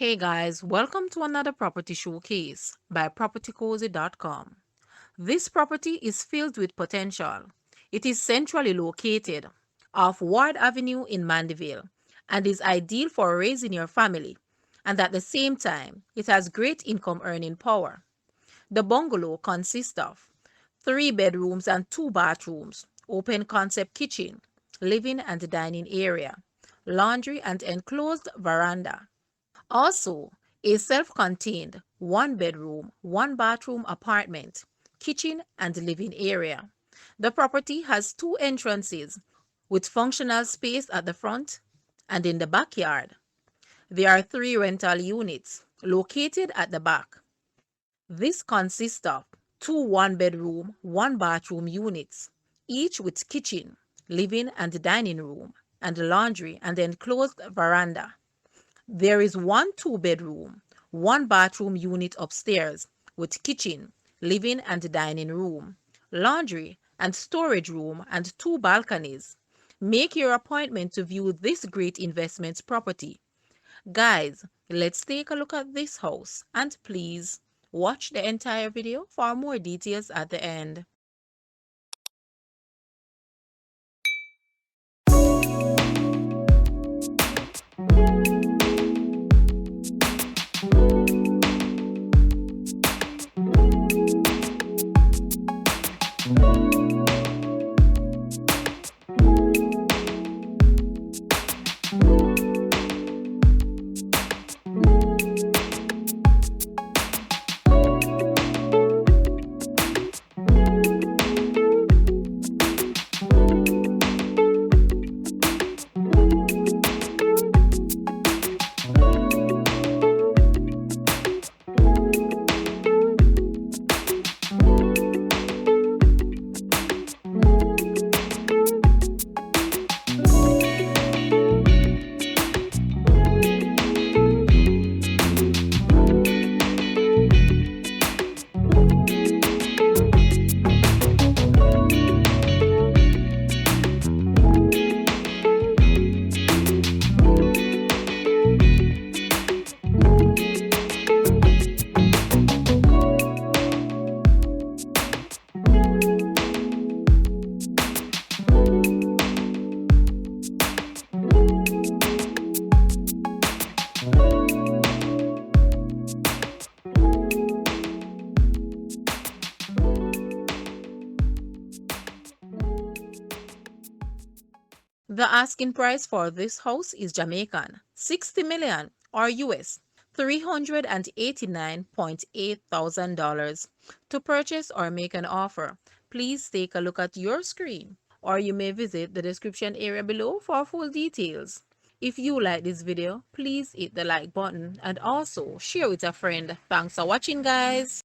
Hey guys, welcome to another property showcase by propertycozy.com. This property is filled with potential. It is centrally located off Ward Avenue in Mandeville and is ideal for raising your family. And at the same time, it has great income earning power. The bungalow consists of 3 bedrooms and 2 bathrooms, open concept kitchen, living and dining area, laundry and enclosed veranda. Also, a self-contained 1 bedroom, 1 bathroom apartment, kitchen and living area. The property has 2 entrances with functional space at the front and in the backyard. There are 3 rental units located at the back. This consists of 2 1 bedroom, 1 bathroom units, each with kitchen, living and dining room, and laundry and enclosed veranda. There is 1 2 bedroom, 1 bathroom unit upstairs with kitchen, living and dining room, laundry and storage room, and 2 balconies. Make your appointment to view this great investment property. Guys, let's take a look at this house and please watch the entire video for more details at the end. The asking price for this house is Jamaican 60 million or US $389,800. To purchase or make an offer, please take a look at your screen or you may visit the description area below for full details. If you like this video, please hit the like button and also share with a friend. Thanks for watching, guys.